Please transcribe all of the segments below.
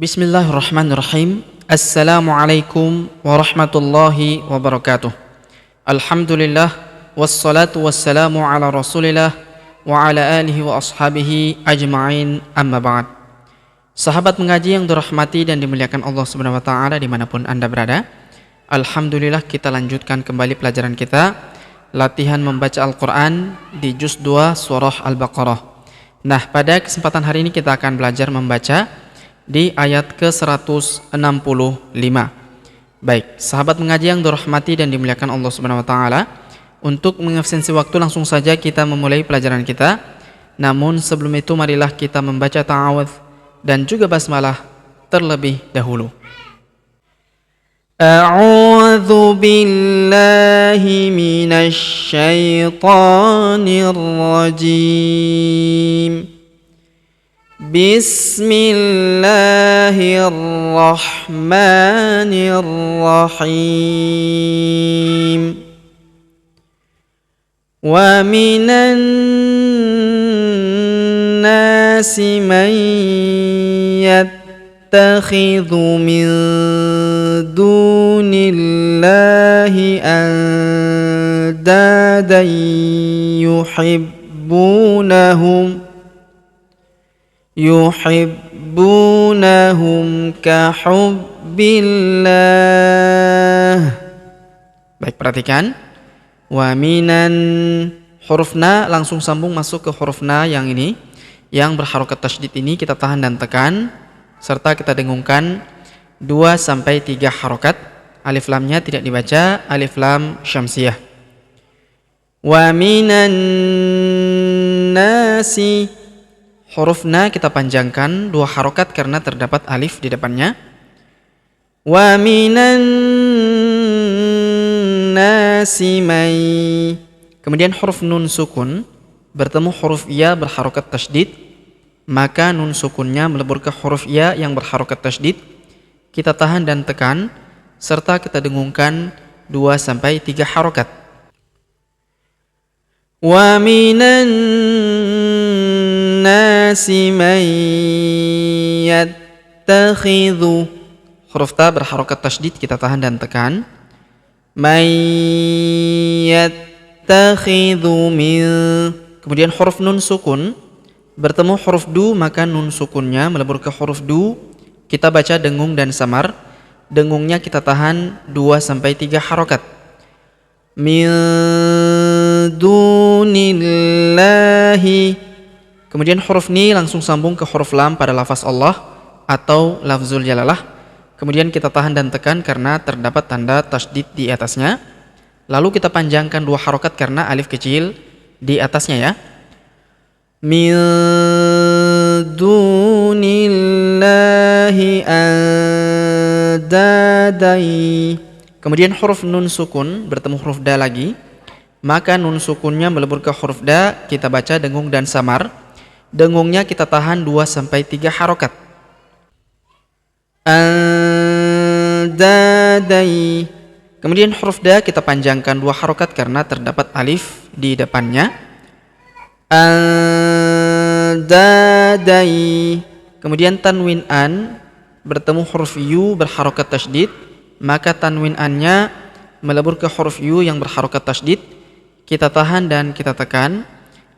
Bismillahirrahmanirrahim. Assalamualaikum warahmatullahi wabarakatuh. Alhamdulillah, wassalatu wassalamu ala rasulillah wa ala alihi wa ashabihi ajma'in, amma ba'd. Sahabat mengaji yang dirahmati dan dimuliakan Allah Subhanahu wa taala dimanapun Anda berada, alhamdulillah kita lanjutkan kembali pelajaran kita, latihan membaca Al-Quran di juz 2 surah Al-Baqarah. Nah, pada kesempatan hari ini kita akan belajar membaca di ayat ke-165. Baik, sahabat mengaji yang dirahmati dan dimuliakan Allah Subhanahu wa taala, untuk mengefisiensi waktu langsung saja kita memulai pelajaran kita. Namun sebelum itu marilah kita membaca ta'awudz dan juga basmalah terlebih dahulu. A'udzu billahi minasy syaithanir rajim. Bismillahirrahmanirrahim. Wa minan nasi man yattakhidhu min dunillahi andadan yuhibbunahum kahubbillah. Baik, perhatikan. Wa minan, huruf na langsung sambung masuk ke huruf na yang ini, yang berharokat tasydid ini kita tahan dan tekan serta kita dengungkan 2-3 harokat. Alif lamnya tidak dibaca, alif lam syamsiyah. Wa minan nasi, huruf na kita panjangkan 2 harokat karena terdapat alif di depannya. Wa minan nasi may, kemudian huruf nun sukun bertemu huruf ya berharokat tasydid, maka nun sukunnya melebur ke huruf ya yang berharokat tasydid. Kita tahan dan tekan serta kita dengungkan 2-3 harokat. Wa minan nasi man yattakhidhu, huruf ta berharokat tasydid kita tahan dan tekan. Man yattakhidhu min, kemudian huruf nun sukun bertemu huruf du, maka nun sukunnya melebur ke huruf du. Kita baca dengung dan samar. Dengungnya kita tahan 2-3 harokat. Min dunillahi, kemudian huruf ni langsung sambung ke huruf lam pada lafaz Allah atau lafzul jalalah. Kemudian kita tahan dan tekan karena terdapat tanda tasydid di atasnya. Lalu kita panjangkan 2 harokat karena alif kecil di atasnya ya. Min dunillahi andadai, kemudian huruf nun sukun bertemu huruf da lagi, maka nun sukunnya melebur ke huruf da. Kita baca dengung dan samar. Dengungnya kita tahan 2-3 harokat. Andadai, kemudian huruf da kita panjangkan 2 harokat karena terdapat alif di depannya. Andadai, kemudian tanwin an bertemu huruf yu berharokat tasydid, maka tanwin annya melebur ke huruf yu yang berharokat tasydid. Kita tahan dan kita tekan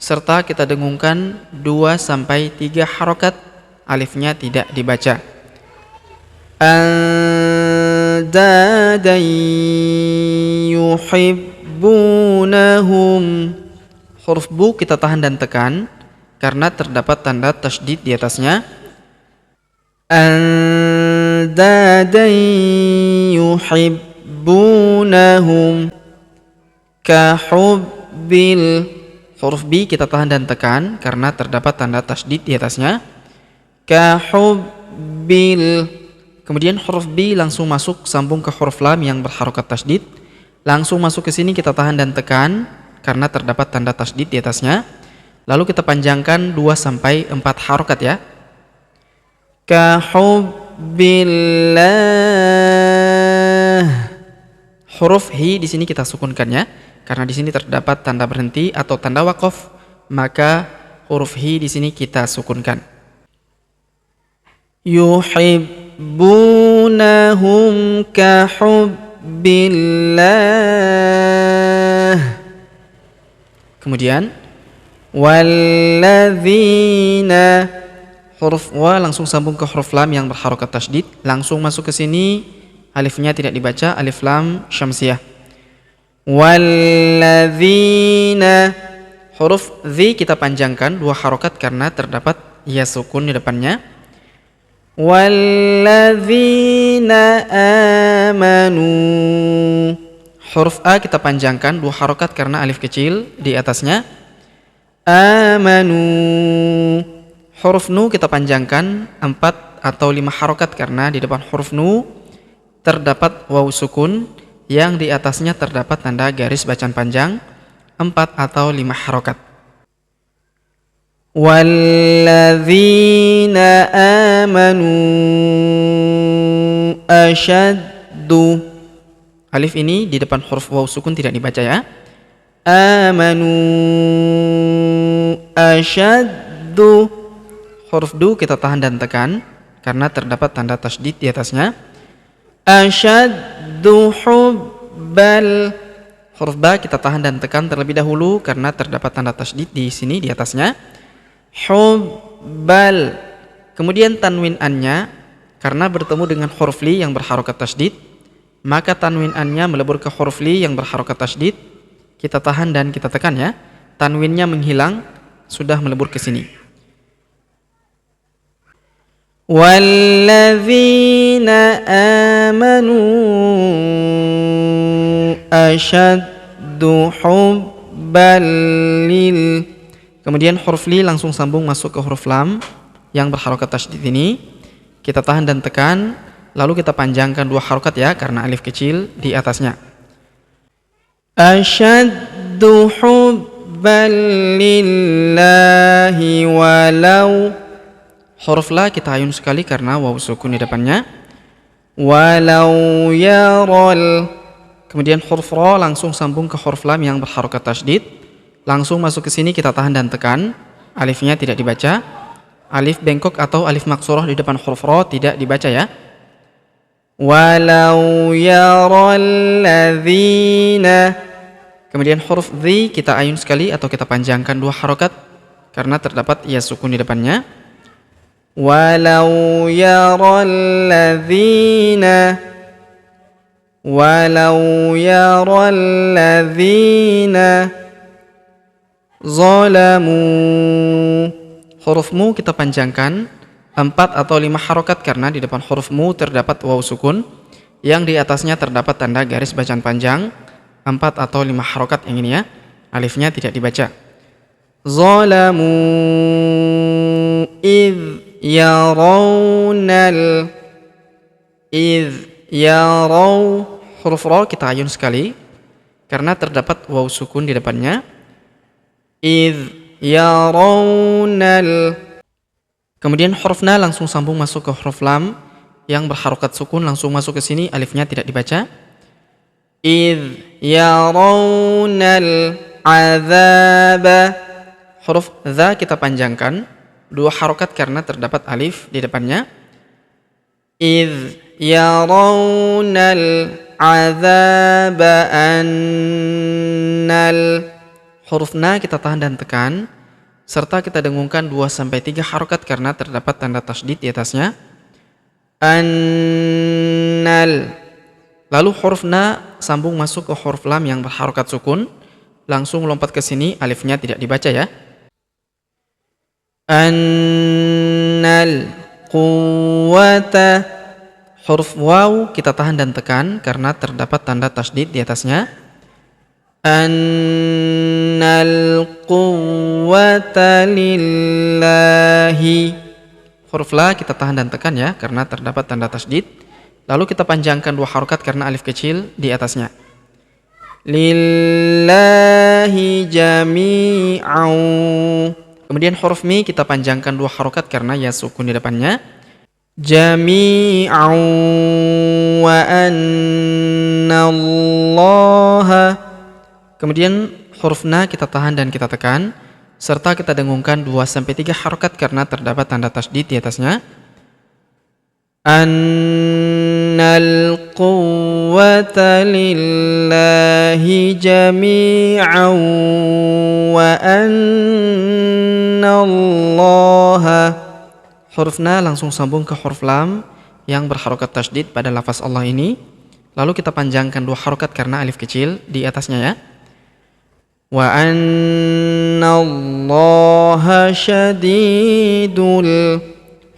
serta kita dengungkan 2-3 harokat. Alifnya tidak dibaca. Andadai yuhibbunahum, huruf bu kita tahan dan tekan karena terdapat tanda tasydid di atasnya. Andadai yuhibbunahum kahubbil, huruf bi kita tahan dan tekan karena terdapat tanda tasydid di atasnya. Kahubbil, kemudian huruf bi langsung masuk sambung ke huruf lam yang berharokat tasydid. Langsung masuk ke sini kita tahan dan tekan karena terdapat tanda tasydid di atasnya. Lalu kita panjangkan 2-4 harokat ya. Kahubbillah, huruf hi di sini kita sukunkannya karena di sini terdapat tanda berhenti atau tanda waqaf, maka huruf hi di sini kita sukunkan. yuhibbunahum kahubbillah. Kemudian walladzina, huruf wa langsung sambung ke huruf lam yang berharokat tasydid, langsung masuk ke sini, alifnya tidak dibaca, alif lam syamsiyah. Walladzina, huruf dzi kita panjangkan 2 harokat karena terdapat ya sukun di depannya. Walladzina amanu, huruf a kita panjangkan 2 harokat karena alif kecil di atasnya. Amanu, huruf nu kita panjangkan 4 atau 5 harokat karena di depan huruf nu terdapat waw sukun yang di atasnya terdapat tanda garis bacaan panjang 4 atau 5 harokat. Walladzina amanu asyaddu, alif ini di depan huruf waw sukun tidak dibaca ya. Amanu asyaddu, huruf du kita tahan dan tekan karena terdapat tanda tasydid di atasnya. Asyaddu hubbal, huruf ba kita tahan dan tekan terlebih dahulu karena terdapat tanda tasydid di sini di atasnya. Hubbal, kemudian tanwin annya karena bertemu dengan huruf li yang berharokat tasydid, maka tanwin annya melebur ke huruf li yang berharokat tasydid. Kita tahan dan kita tekan ya. Tanwinnya menghilang, sudah melebur ke sini. Walladzina amanu asyaddu hubban lil, kemudian huruf li langsung sambung masuk ke huruf lam yang berharokat tasydid ini. Kita tahan dan tekan, lalu kita panjangkan 2 harokat ya karena alif kecil di atasnya. Asyaddu hubban lillahi walau, huruf la kita ayun sekali karena waw sukun di depannya. Walau yarol, kemudian huruf ro langsung sambung ke huruf lam yang berharokat tasydid, langsung masuk ke sini kita tahan dan tekan, alifnya tidak dibaca. Alif bengkok atau alif maksurah di depan huruf ro tidak dibaca ya. Walau yarol ladzina, kemudian huruf dzi kita ayun sekali atau kita panjangkan 2 harokat karena terdapat ya sukun di depannya. Walau yarol ladzina, walau yarol ladzina zalamu, huruf mu kita panjangkan 4 atau 5 harokat karena di depan huruf mu terdapat waw sukun yang di atasnya terdapat tanda garis bacaan panjang 4 atau 5 harokat yang ini ya. Alifnya tidak dibaca. Zalamu idh yarawnal, idh yaraw, huruf ro kita ayun sekali karena terdapat waw sukun di depannya. Idh yarawnal, kemudian huruf na langsung sambung masuk ke huruf lam yang berharokat sukun, langsung masuk ke sini, alifnya tidak dibaca. Idh yarawnal azaba, huruf za kita panjangkan 2 harokat karena terdapat alif di depannya. Idh yarawnal azaba annal, huruf na kita tahan dan tekan serta kita dengungkan 2-3 harokat karena terdapat tanda tasydid di atasnya. Annal, lalu huruf na sambung masuk ke huruf lam yang berharokat sukun, langsung lompat ke sini, alifnya tidak dibaca ya. Annal quwwata, huruf waw kita tahan dan tekan karena terdapat tanda tasydid di atasnya. Annal quwwata lillahi, huruf la kita tahan dan tekan ya karena terdapat tanda tasydid, lalu kita panjangkan 2 harokat karena alif kecil di atasnya. Lillahi jami'au, kemudian huruf mi kita panjangkan 2 harokat karena ya sukun di depannya. Jami'au wa annallaha, kemudian huruf na kita tahan dan kita tekan serta kita dengungkan 2-3 harokat karena terdapat tanda tasydid di atasnya. Annal quwwata lillahi jami'an wa anna Allaha. Huruf na langsung sambung ke huruf lam yang berharokat tasydid pada lafaz Allah ini. Lalu kita panjangkan 2 harokat karena alif kecil di atasnya ya. Wa anna Allaha syadidul.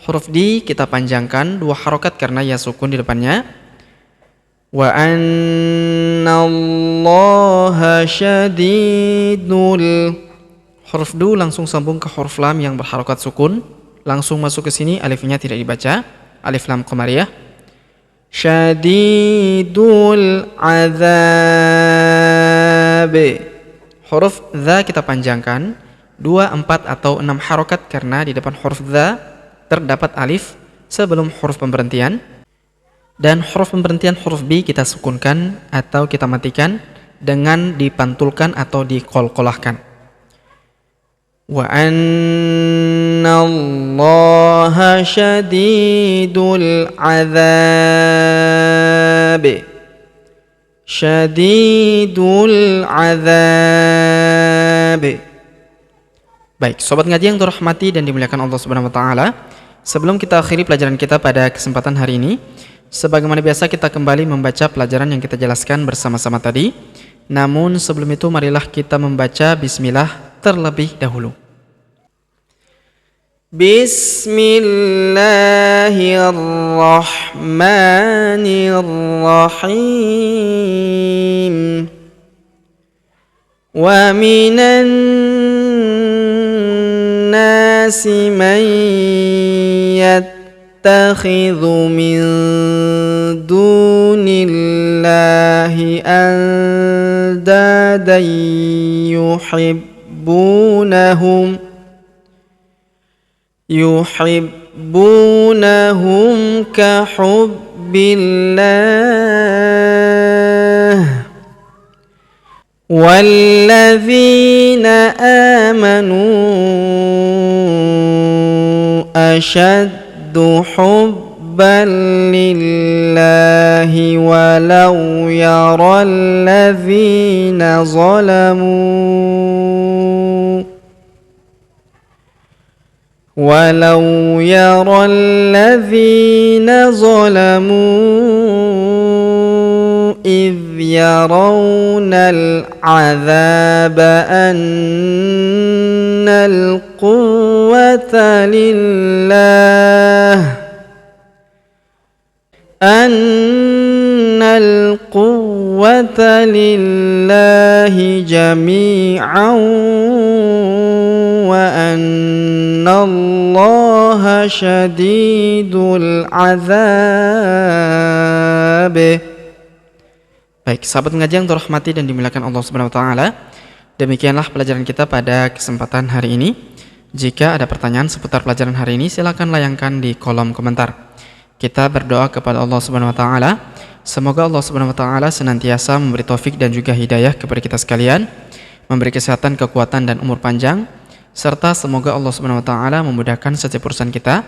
Huruf di kita panjangkan 2 harokat karena ya sukun di depannya. Wa anna Allaha syadidul. Huruf du langsung sambung ke huruf lam yang berharokat sukun. Langsung masuk ke sini, alifnya tidak dibaca. Alif lam qamariyah. Syadidul azab. Huruf dha kita panjangkan 2, 4 atau 6 harokat karena di depan huruf dha terdapat alif sebelum huruf pemberhentian. Dan huruf pemberhentian huruf bi kita sukunkan atau kita matikan dengan dipantulkan atau diqalqalahkan. Wa anna Allaha syadidul azab. Syadidul azab. Baik, sobat ngaji yang dirahmati dan dimuliakan Allah Subhanahu wa taala, sebelum kita akhiri pelajaran kita pada kesempatan hari ini, sebagaimana biasa kita kembali membaca pelajaran yang kita jelaskan bersama-sama tadi. Namun sebelum itu marilah kita membaca bismillah terlebih dahulu. Bismillahirrahmanirrahim. Wa minan nasi man yattakhidhu min dunillahi andadan yuhibbunahum kahubbillah. Walladzina amanu ashaddu hubban lillahi walau yaral ladzina zalamu إذ يرون العذاب أن القوة لله جميعا وأن الله شديد العذاب. Baik, sahabat ngaji yang dirahmati dan dimuliakan Allah Subhanahu wa taala, demikianlah pelajaran kita pada kesempatan hari ini. Jika ada pertanyaan seputar pelajaran hari ini, silakan layangkan di kolom komentar. Kita berdoa kepada Allah Subhanahu wa taala, semoga Allah Subhanahu wa taala senantiasa memberi taufik dan juga hidayah kepada kita sekalian, memberi kesehatan, kekuatan dan umur panjang, serta semoga Allah Subhanahu wa taala memudahkan setiap urusan kita,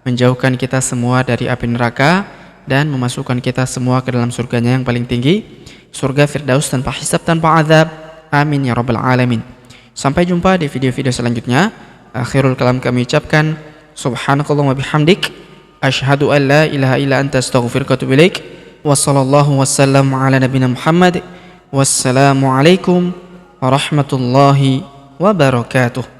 menjauhkan kita semua dari api neraka dan memasukkan kita semua ke dalam surganya yang paling tinggi, surga Firdaus tanpa hisab, tanpa azab. Amin ya rabbal alamin. Sampai jumpa di video-video selanjutnya. Akhirul kalam kami ucapkan subhanakallahumma bihamdik asyhadu an la ilaha illa anta astaghfiruka wa atubu ilaik. Wassallallahu wasallam ala nabiyina Muhammad. Wassalamu alaikum warahmatullahi wabarakatuh.